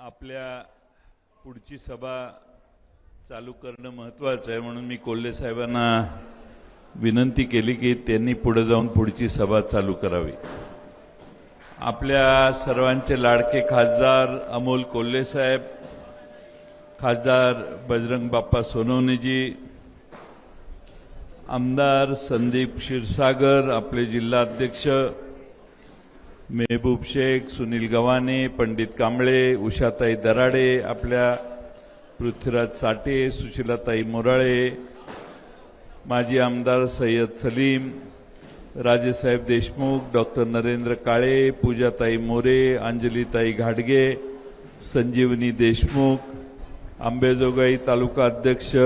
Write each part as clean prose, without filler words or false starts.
आपल्या पुढची सभा चालू करणं महत्त्वाचं आहे, म्हणून मी कोल्हे साहेबांना विनंती केली की त्यांनी पुढे जाऊन पुढची सभा चालू करावी। आपल्या सर्वांचे लाडके खासदार अमोल कोल्हे साहेब, खासदार बजरंग बाप्पा सोनवणेजी, आमदार संदीप क्षीरसागर, आपले जिल्हाध्यक्ष मेहबूब शेख, सुनील गव्हाणे, पंडित कांबळे, उषाताई दराडे, आपल्या पृथ्वीराज साठे, सुशीलाताई मोराळे, माजी आमदार सय्यद सलीम, राजेसाहेब देशमुख, डॉक्टर नरेंद्र काळे, पूजाताई मोरे, अंजलीताई घाडगे, संजीवनी देशमुख, अंबेजोगाई तालुका अध्यक्ष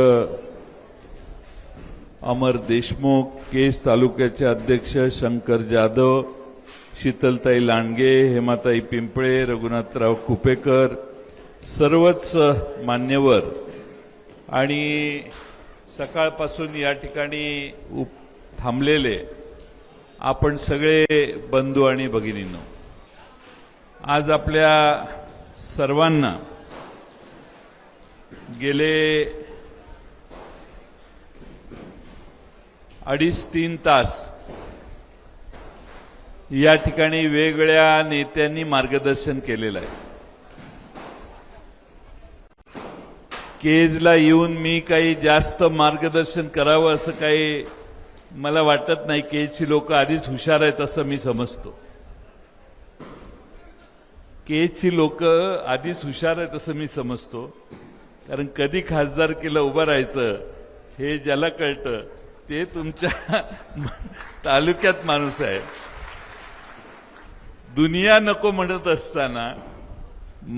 अमर देशमुख, केस तालुक्याचे अध्यक्ष शंकर जाधव, शीतलताई लांडगे, हेमाताई पिंपळे, रघुनाथराव कुपेकर, सर्वच मान्यवर आणि सकाळपासून या ठिकाणी थांबलेले आपण सगळे बंधू आणि भगिनींनो, आज आपल्या सर्वांना गेले 2.5-3 तास या ठिकाणी वेगवेगळ्या नेत्यांनी मार्गदर्शन केलेलं आहे। केजला येऊन मी काही जास्त मार्गदर्शन करावं असं काही मला वाटत नाही। केजची लोक आधीच हुशार आहेत असं मी समजतो। केजची लोक आधीच हुशार आहेत असं मी समजतो, कारण कधी खासदारकीला उभं राहायचं हे ज्याला कळतं ते तुमच्या तालुक्यात माणूस आहे। दुनिया नको म्हणत असताना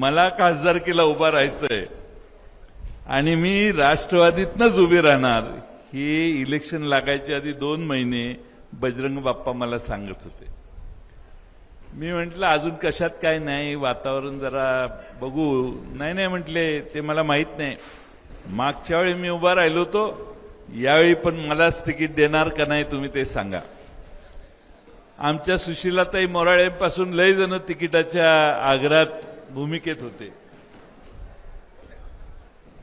मला खासदारकीला उभा राहायचंय आणि मी राष्ट्रवादीतनंच उभी राहणार, ही इलेक्शन लागायच्या आधी 2 महिने बजरंग बाप्पा मला सांगत होते। मी म्हटलं अजून कशात काय नाही, वातावरण जरा बघू। नाही म्हटले, ते मला माहित नाही। मागच्या वेळी मी उभा राहिलो होतो, यावेळी पण मलाच तिकीट देणार का नाही तुम्ही ते सांगा। आमच्या सुशीलाताई मोराळेपासून लय जण तिकिटाच्या आग्रहात भूमिकेत होते।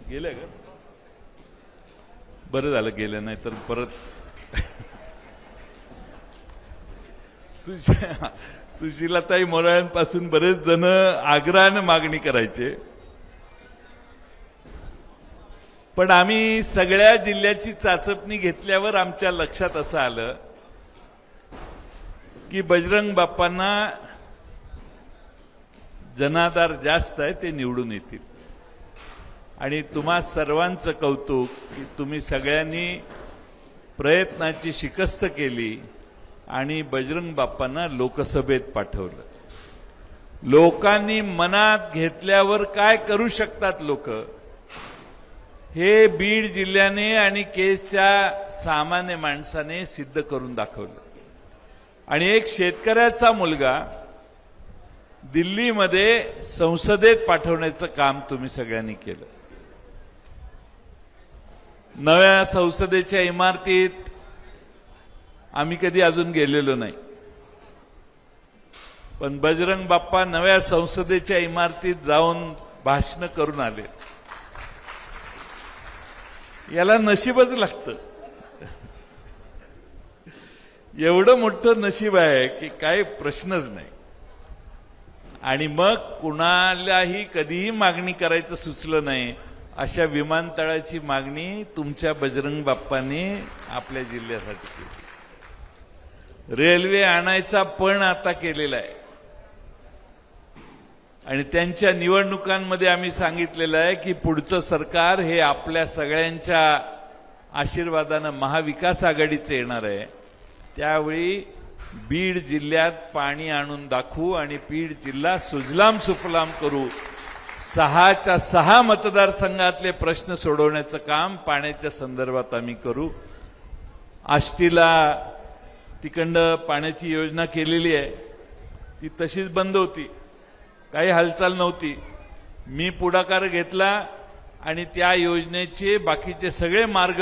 गेले का? बरं झालं गेलं, नाही तर परत सुशीलाताई मोराळेंपासून बरेच जण आग्रहाने मागणी करायचे, पण आम्ही सगळ्या जिल्ह्याची चाचपणी घेतल्यावर आमच्या लक्षात असं आलं की बजरंग बाप्पांना जनाधार जास्त आहे, ते निवडून येतील। आणि तुम्हा सर्वांचं कौतुक की तुम्ही सगळ्यांनी प्रयत्नाची शिकस्त केली आणि बजरंग बाप्पांना लोकसभेत पाठवलं। लोकांनी मनात घेतल्यावर काय करू शकतात लोक, हे बीड जिल्ह्याने आणि केसच्या सामान्य माणसाने सिद्ध करून दाखवलं। आणि एक शेतकऱ्याचा मुलगा दिल्लीमध्ये संसदेत पाठवण्याचं काम तुम्ही सगळ्यांनी केलं। नव्या संसदेच्या इमारतीत आम्ही कधी अजून गेलेलो नाही, पण बजरंग बाप्पा नव्या संसदेच्या इमारतीत जाऊन भाषण करून आले। याला नशीबच लागतं, एवढं मोठं नशीब आहे की काही प्रश्नच नाही। आणि मग कुणालाही कधीही मागणी करायचं सुचलं नाही, अशा विमानतळाची मागणी तुमच्या बजरंग बाप्पाने आपल्या जिल्ह्यासाठी केली। रेल्वे आणायचा पण आता केलेला आहे आणि त्यांच्या निवडणुकांमध्ये आम्ही सांगितलेलं आहे की पुढचं सरकार हे आपल्या सगळ्यांच्या आशीर्वादानं महाविकास आघाडीचं येणार आहे। त्यावेळी बीड जिल्ह्यात पाणी आणून दाखवू आणि बीड जिल्हा सुजलाम सुफलाम करू। 6च्या 6 मतदारसंघातले प्रश्न सोडवण्याचं काम पाण्याच्या संदर्भात आम्ही करू। आष्टीला तिकडं पाण्याची योजना केलेली आहे, ती तशीच बंद होती, काही हालचाल नव्हती। मी पुढाकार घेतला आणि त्या योजनेचे बाकीचे सगळे मार्ग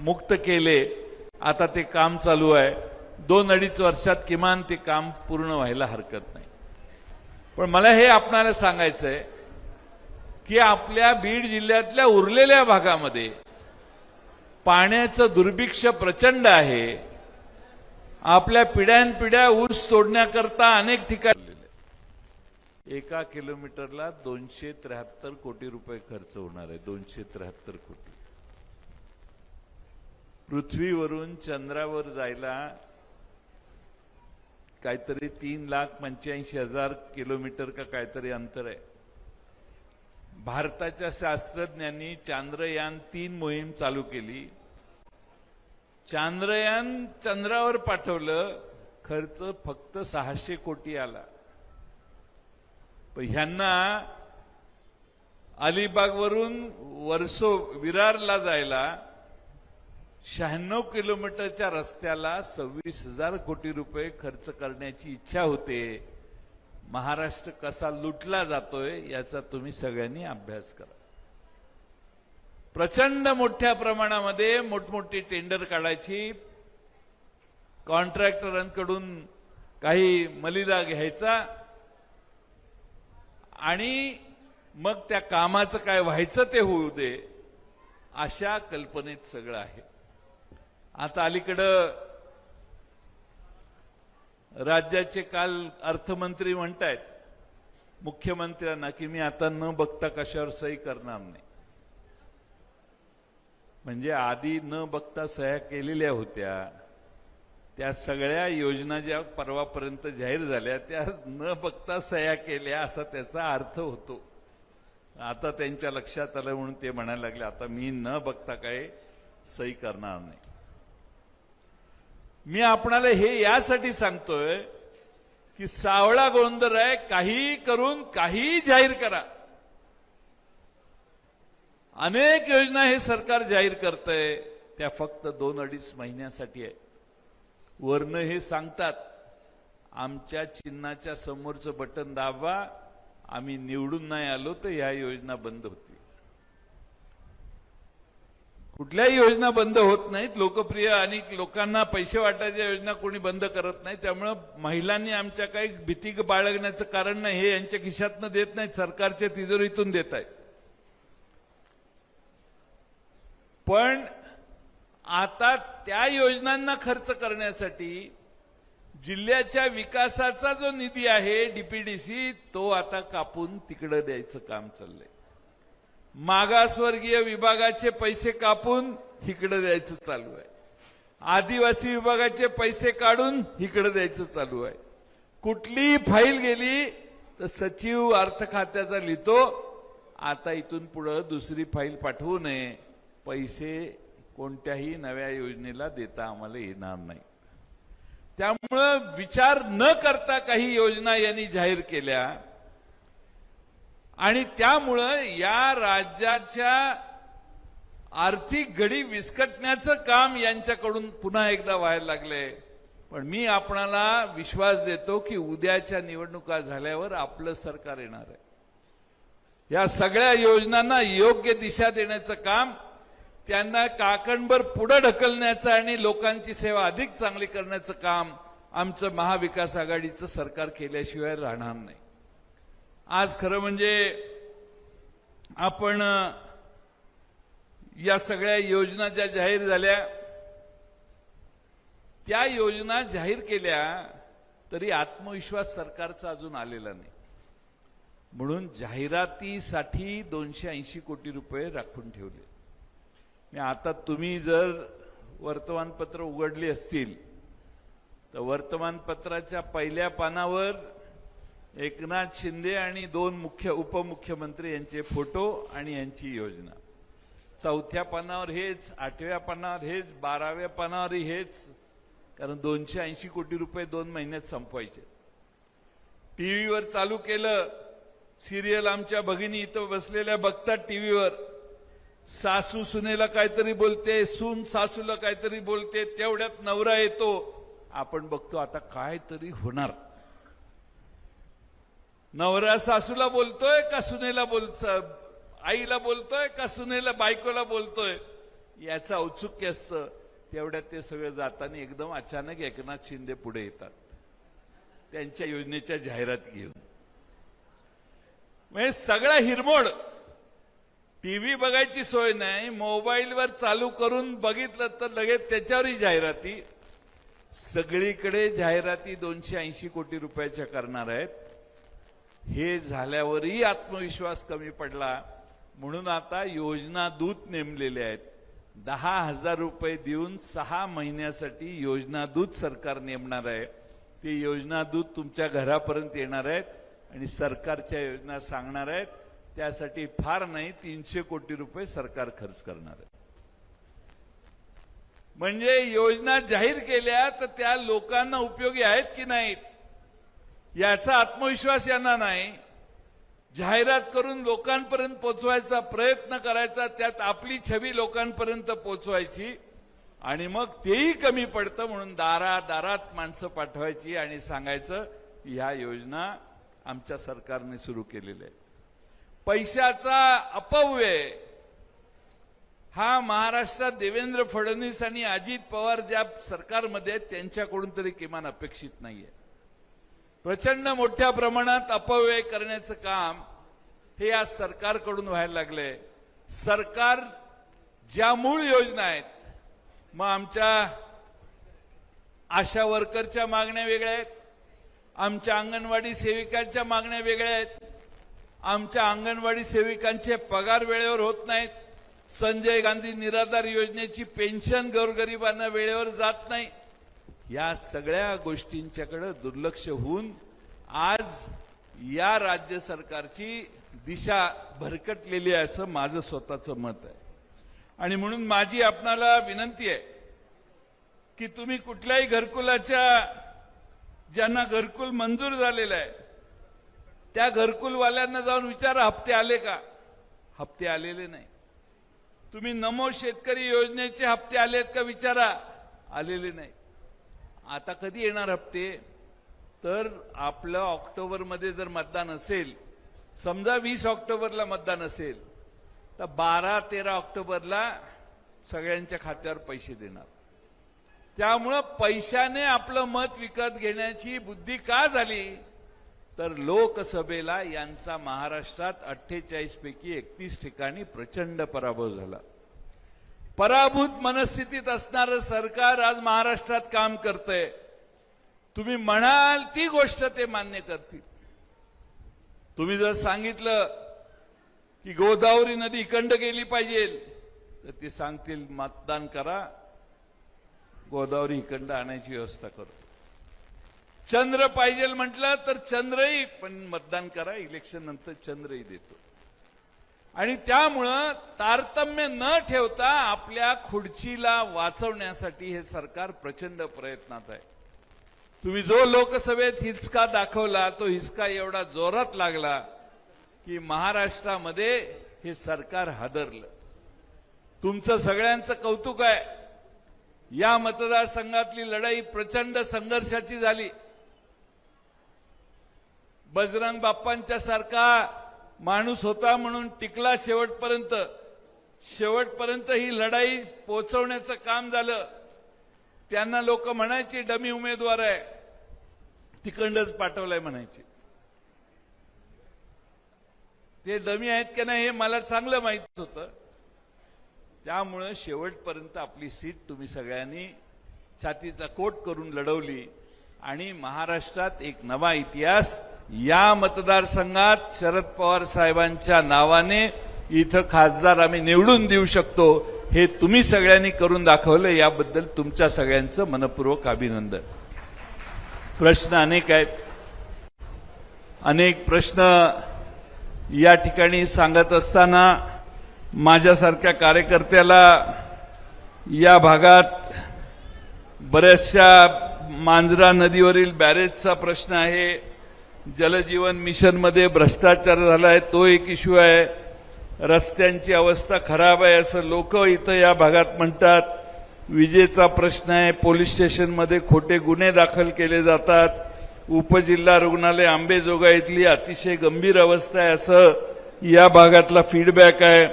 मुक्त केले। आता ते काम चालू आहे, 2-2.5 वर्षात किमान ते काम पूर्ण व्हायला हरकत नाही। पण मला हे आपणाला सांगायचं आहे की आपल्या बीड जिल्ह्यातल्या उरलेल्या भागामध्ये पाण्याचं दुर्भिक्ष प्रचंड आहे. आपल्या पिढ्यानपिढ्या ऊस तोडण्याकरता अनेक ठिकाणी 1 किलोमीटरला 273 कोटी रुपये खर्च होणार आहे. 273 कोटी. पृथ्वीवरून चंद्रावर जायला काहीतरी 3,85,000 किलोमीटर का काहीतरी अंतर आहे. भारताच्या शास्त्रज्ञांनी चांद्रयान-3 मोहीम चालू केली. चांद्रयान चंद्रावर पाठवलं. खर्च फक्त 600 कोटी आला. पण ह्यांना अलिबागवरून विरारला जायला 96 किलोमीटरच्या रस्त्याला 26,000 कोटी रुपये खर्च करण्याची इच्छा होते. महाराष्ट्र कसा लुटला जातोय याचा तुम्ही सगळ्यांनी अभ्यास करा. प्रचंड मोठ्या प्रमाणामध्ये मोठमोठी टेंडर काढायची, कॉन्ट्रॅक्टरांकडून काही मलिदा घ्यायचा आणि मग त्या कामाचं काय व्हायचं ते होऊ दे, अशा कल्पनेत सगळं आहे. आता अलीकडं राज्याचे काल अर्थमंत्री म्हणतायत मुख्यमंत्र्यांना की मी आता न बघता कशावर सही करणार नाही. म्हणजे आधी न बघता सह्या केलेल्या होत्या त्या सगळ्या योजना ज्या परवापर्यंत जाहीर झाल्या त्या न बघता सह्या केल्या असा त्याचा अर्थ होतो. आता त्यांच्या लक्षात आलं म्हणून ते म्हणायला लागले आता मी न बघता काय सही करणार नाही. मी आपणाला हे यासाठी सांगतोय की सावळा गोंधळ आहे. काही करून काही जाहीर करा. अनेक योजना हे सरकार जाहीर करतंय त्या फक्त 2-2.5 महिन्यासाठी आहे. वरनं हे सांगतात आमच्या चिन्हाच्या समोरचं बटन दाबा, आम्ही निवडून नाही आलो तर या योजना बंद होतील. कुठल्याही योजना बंद होत नाहीत. लोकप्रिय आणि लोकांना पैसे वाटायच्या योजना कोणी बंद करत नाही. त्यामुळे महिलांनी आमच्या काही भीती बाळगण्याचं कारण नाही. हे यांच्या खिशातनं देत नाहीत, सरकारच्या तिजोरीतून देत आहेत. पण आता त्या योजनांना खर्च करण्यासाठी जिल्ह्याच्या विकासाचा जो निधी आहे डीपीडीसी तो आता कापून तिकडे द्यायचं काम चाललंय. मागासवर्गीय विभागाचे पैसे कापून इकडे द्यायचं चालू आहे. आदिवासी विभागाचे पैसे काढून इकडे द्यायचं चालू आहे. कुठली फाईल गेली तर सचिव अर्थ खात्याचा लिहितो आता इथून पुढे दुसरी फाईल पाठवू नये, पैसे कोणत्याही नव्या योजनेला देता आम्हाला येणार नाही. त्यामुळं विचार न करता काही योजना यांनी जाहीर केल्या आणि त्यामुळं या राज्याच्या आर्थिक घडी विस्कटण्याचं काम यांच्याकडून पुन्हा एकदा व्हायला लागलंय. पण मी आपणाला विश्वास देतो की उद्याच्या निवडणुका झाल्यावर आपलं सरकार येणार आहे. या सगळ्या योजनांना योग्य दिशा देण्याचं काम, त्यांना काकणभर पुढे ढकलण्याचं आणि लोकांची सेवा अधिक चांगली करण्याचं काम आमचं महाविकास आघाडीचं सरकार केल्याशिवाय राहणार नाही. आज खरं म्हणजे आपण या सगळ्या योजना ज्या जाहीर झाल्या त्या योजना जाहीर केल्या तरी आत्मविश्वास सरकारचा अजून आलेला नाही. म्हणून जाहिरातीसाठी 280 कोटी रुपये राखून ठेवले. आता तुम्ही जर वर्तमानपत्र उघडली असतील तर वर्तमानपत्राच्या पहिल्या पानावर एकनाथ शिंदे आणि 2 उपमुख्यमंत्री यांचे फोटो आणि यांची योजना, 4थ्या पानावर हेच, 8व्या पानावर हेच, 12व्या पानावर हेच. कारण 280 कोटी रुपये 2 महिन्यात संपवायचे. टीव्हीवर चालू केलं सिरियल, आमच्या भगिनी इथं बसलेल्या बघतात टीव्हीवर, सासू सुनेला काहीतरी बोलते, सून सासूला काहीतरी बोलते, तेवढ्यात नवरा येतो. आपण बघतो आता काहीतरी होणार. नवरा सासूला बोलतोय का सुनेला बोलतोय, आईला बोलतोय का सुनेला बायकोला बोलतोय, याचं औत्सुक्य असतं. तेवढ्यात ते सगळं जाताना एकदम अचानक एकनाथ शिंदे पुढे येतात त्यांच्या योजनेच्या जाहिरात घेऊन. म्हणजे सगळा हिरमोड. टीव्ही बघायची सोय नाही, मोबाईलवर चालू करून बघितलं तर लगेच त्याच्यावरही जाहिराती. सगळीकडे जाहिराती 280 कोटी रुपयाच्या करणार आहेत. हे झाल्यावरही आत्मविश्वास कमी पडला, म्हणून आता योजना दूत नेमलेले आहेत. 10,000 रुपये देऊन 6 महिन्यासाठी योजना दूत सरकार नेमणार आहे. ते योजना दूत तुमच्या घरापर्यंत येणार आहेत आणि सरकारच्या योजना सांगणार आहेत. त्यासाठी फार नाही 300 कोटी रुपये सरकार खर्च करणार आहे. म्हणजे योजना जाहीर केल्या तर त्या लोकांना उपयोगी आहेत की नाहीत याचा आत्मविश्वास यांना नाही. जाहिरात करून लोकांपर्यंत पोहोचवायचा प्रयत्न करायचा, त्यात आपली छबी लोकांपर्यंत पोहोचवायची आणि मग तेही कमी पडतं म्हणून दारादारात माणसं पाठवायची आणि सांगायचं ह्या योजना आमच्या सरकारने सुरू केलेल्या आहेत. पैशाचा अपव्यय हा महाराष्ट्रात देवेंद्र फडणवीस आणि अजित पवार ज्या सरकारमध्ये आहेत त्यांच्याकडून तरी किमान अपेक्षित नाहीये. प्रचंड मोठ्या प्रमाणात अपव्यय करण्याचं काम हे आज सरकारकडून व्हायला लागले. सरकार ज्या मूळ योजना आहेत, मग आमच्या आशा वर्करच्या मागण्या वेगळ्या आहेत, आमच्या अंगणवाडी सेविकांच्या मागण्या वेगळ्या आहेत, आमच्या अंगणवाडी सेविकांचे पगार वेळेवर होत नाहीत, संजय गांधी निराधार योजनेची पेन्शन गोरगरिबांना वेळेवर जात नाही. या सगळ्या गोष्टींच्याकडे दुर्लक्ष होऊन आज या राज्य सरकारची दिशा भरकटलेली आहे असं माझं स्वतःचं मत आहे. आणि म्हणून माझी आपणाला विनंती आहे की तुम्ही कुठल्याही घरकुलाच्या ज्यांना घरकुल मंजूर झालेलं आहे त्या घरकुलवाल्यांना जाऊन विचारा हप्ते आले का. हप्ते आलेले नाही. तुम्ही नमो शेतकरी योजनेचे हप्ते आलेत का विचारा, आलेले नाही. आता कधी येणार हप्ते, तर आपलं ऑक्टोबरमध्ये जर मतदान असेल, समजा 20 ऑक्टोबरला मतदान असेल तर 12-13 ऑक्टोबरला सगळ्यांच्या खात्यावर पैसे देणार. त्यामुळं पैशाने आपलं मत विकत घेण्याची बुद्धी का झाली, तर लोकसभेला यांचा महाराष्ट्रात 48 पैकी 31 ठिकाणी प्रचंड पराभव झाला. पराभूत मनस्थितीत असणारं सरकार आज महाराष्ट्रात काम करतंय. तुम्ही म्हणाल ती गोष्ट ते मान्य करतील. तुम्ही जर सांगितलं की गोदावरी नदी इकडं गेली पाहिजे तर ते सांगतील मतदान करा, गोदावरी इकडं आणायची व्यवस्था करू. चंद्र पाहिजे म्हटलं तर चंद्रही, पण मतदान करा, इलेक्शन नंतर चंद्रही देतो. आणि त्यामुळं तारतम्य न ठेवता आपल्या खुर्चीला वाचवण्यासाठी हे सरकार प्रचंड प्रयत्नात आहे. तुम्ही जो लोकसभेत हिसका दाखवला तो हिसका एवढा जोरात लागला की महाराष्ट्रामध्ये हे सरकार हादरलं. तुमचं सगळ्यांचं कौतुक आहे. या मतदारसंघातली लढाई प्रचंड संघर्षाची झाली. बजरंग बाप्पांच्या सारखा माणूस होता म्हणून टिकला शेवटपर्यंत. शेवटपर्यंत ही लढाई पोचवण्याचं काम झालं. त्यांना लोक म्हणायची डमी उमेदवार आहे, तिकडंच पाठवलाय म्हणायचे. ते डमी आहेत की नाही हे मला चांगलं माहित होतं. त्यामुळे शेवटपर्यंत आपली सीट तुम्ही सगळ्यांनी छातीचा कोट करून लढवली आणि महाराष्ट्रात एक नवा इतिहास या मतदारसंघात शरद पवार साहेबांच्या नावाने इथं खासदार आम्ही निवडून देऊ शकतो हे तुम्ही सगळ्यांनी करून दाखवलं. याबद्दल तुमच्या सगळ्यांचं मनपूर्वक अभिनंदन. प्रश्न अनेक आहेत. अनेक प्रश्न या ठिकाणी सांगत असताना माझ्यासारख्या कार्यकर्त्याला या भागात बऱ्याचशा मांजरा नदीवरील बॅरेजचा प्रश्न आहे, जलजीवन मिशनमध्ये भ्रष्टाचार झालाय तो एक इश्यू आहे, रस्त्यांची अवस्था खराब आहे असं लोक इथं या भागात म्हणतात, विजेचा प्रश्न आहे, पोलीस स्टेशनमध्ये खोटे गुन्हे दाखल केले जातात, उपजिल्हा रुग्णालय आंबेजोगाईतली अतिशय गंभीर अवस्था आहे असं या भागातला फीडबॅक आहे.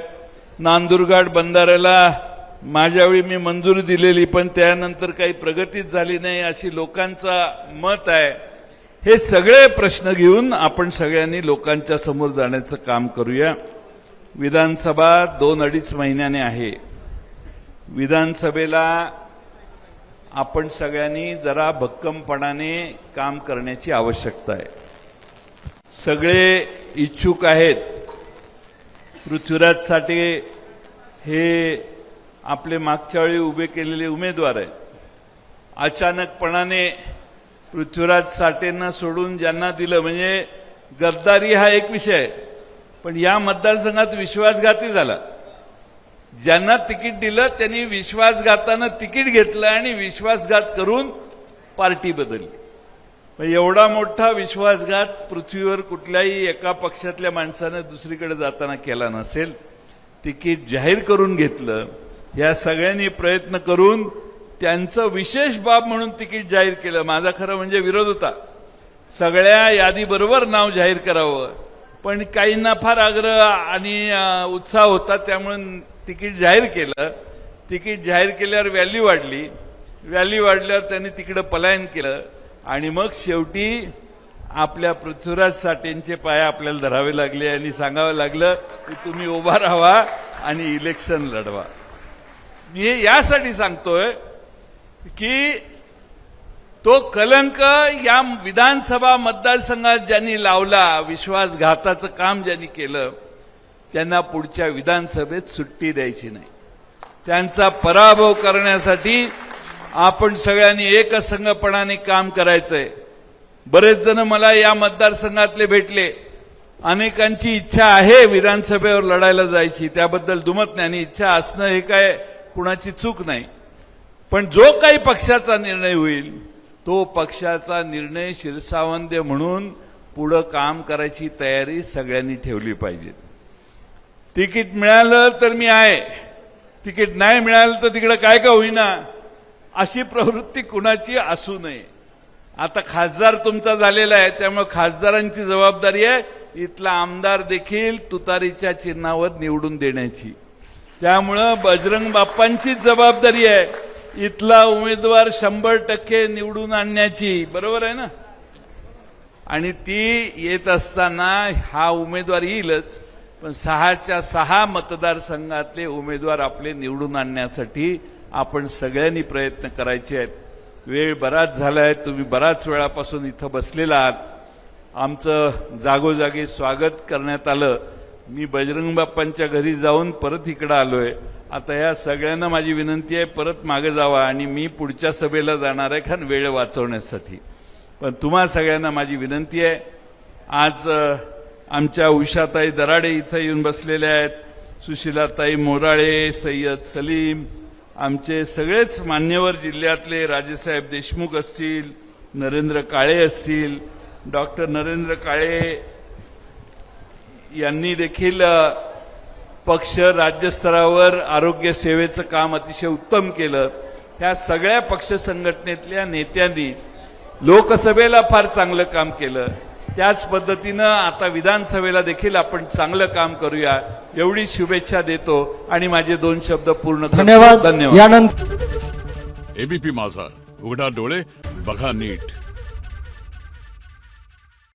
नांदुरघाट बंधाऱ्याला माझ्यावेळी मी मंजुरी दिलेली पण त्यानंतर काही प्रगतीच झाली नाही अशी लोकांचा मत आहे. हे सगळे प्रश्न घेऊन आपण सगळ्यांनी लोकांच्या समोर जाण्याचं काम करूया. विधानसभा 2-2.5 महिन्याने आहे. विधानसभेला आपण सगळ्यांनी जरा भक्कमपणाने काम करण्याची आवश्यकता आहे. सगळे इच्छुक आहेत. पृथ्वीराज साठे हे आपले मागच्या वेळी उभे केलेले उमेदवार आहेत. अचानकपणाने पृथ्वीराज साठेंना सोडून ज्यांना दिलं, म्हणजे गद्दारी हा एक विषय आहे, पण या मतदारसंघात विश्वासघाती झाला. ज्यांना तिकीट दिलं त्यांनी विश्वासघातानं तिकीट घेतलं आणि विश्वासघात करून पार्टी बदलली. एवढा मोठा विश्वासघात पृथ्वीवर कुठल्याही एका पक्षातल्या माणसानं दुसरीकडे जाताना केला नसेल. तिकीट जाहीर करून घेतलं. या सगळ्यांनी प्रयत्न करून त्यांचं विशेष बाब म्हणून तिकीट जाहीर केलं. माझा खरं म्हणजे विरोध होता. सगळ्या यादीबरोबर नाव जाहीर करावं, पण काहींना फार आग्रह आणि उत्साह होता, त्यामुळे तिकीट जाहीर केलं. तिकीट जाहीर केल्यावर व्हॅल्यू वाढली. व्हॅल्यू वाढल्यावर त्यांनी तिकडं पलायन केलं आणि मग शेवटी आपल्या पृथ्वीराज साठेंचे पाय आपल्याला धरावे लागले आणि सांगावं लागलं की तुम्ही उभा राहा आणि इलेक्शन लढवा. मी हे यासाठी सांगतोय की तो कलंक या विधानसभा मतदारसंघात ज्यांनी लावला, विश्वासघाताचं काम ज्यांनी केलं, त्यांना पुढच्या विधानसभेत सुट्टी द्यायची नाही. त्यांचा पराभव करण्यासाठी आपण सगळ्यांनी एकसंघपणाने काम करायचंय. बरेच जण मला या मतदारसंघातले भेटले. अनेकांची इच्छा आहे विधानसभेवर लढायला जायची, त्याबद्दल दुमत नाही. आणि इच्छा असणं हे काय कुणाची चूक नाही, पण जो काही पक्षाचा निर्णय होईल तो पक्षाचा निर्णय शिरसावंद्य म्हणून पुढं काम करायची तयारी सगळ्यांनी ठेवली पाहिजे. तिकीट मिळालं तर मी आहे, तिकीट नाही मिळालं तर तिकडे काय का होईना, अशी प्रवृत्ती कुणाची असू नये. आता खासदार तुमचा झालेला आहे, त्यामुळे खासदारांची जबाबदारी आहे इथला आमदार देखील तुतारीच्या चिन्हावर निवडून देण्याची. त्यामुळं बजरंग बाप्पांचीच जबाबदारी आहे इथला उमेदवार 100% निवडून आणण्याची. बरोबर आहे ना? आणि ती येत असताना हा उमेदवार येईलच, पण 6च्या 6 मतदारसंघातले उमेदवार आपले निवडून आणण्यासाठी आपण सगळ्यांनी प्रयत्न करायचे आहेत. वेळ बराच झालाय, तुम्ही बराच वेळापासून इथं बसलेला आहात. आमचं जागोजागी स्वागत करण्यात आलं. मी बजरंग बाप्पांच्या घरी जाऊन परत इकडं आलोय. आता या सगळ्यांना माझी विनंती आहे परत मागे जावा, आणि मी पुढच्या सभेला जाणार आहे कारण वेळ वाचवण्यासाठी. पण तुम्हा सगळ्यांना माझी विनंती आहे, आज आमच्या उषाताई दराडे इथं येऊन बसलेल्या आहेत, सुशीलाताई मोराळे, सय्यद सलीम, आमचे सगळेच मान्यवर जिल्ह्यातले, राजेसाहेब देशमुख असतील, नरेंद्र काळे असतील, डॉक्टर नरेंद्र काळे यांनी देखील पक्ष राज्यस्तरावर आरोग्य सेवेचं काम अतिशय उत्तम केलं. ह्या सगळ्या पक्ष संघटनेतल्या नेत्यांनी लोकसभेला फार चांगलं काम केलं. त्याच पद्धतीनं आता विधानसभेला देखील आपण चांगलं काम करूया एवढी शुभेच्छा देतो आणि माझे 2 शब्द पूर्ण करतो. धन्यवाद. धन्यवाद. यानंतर एबीपी माझा, उघडा डोळे बघा नीट.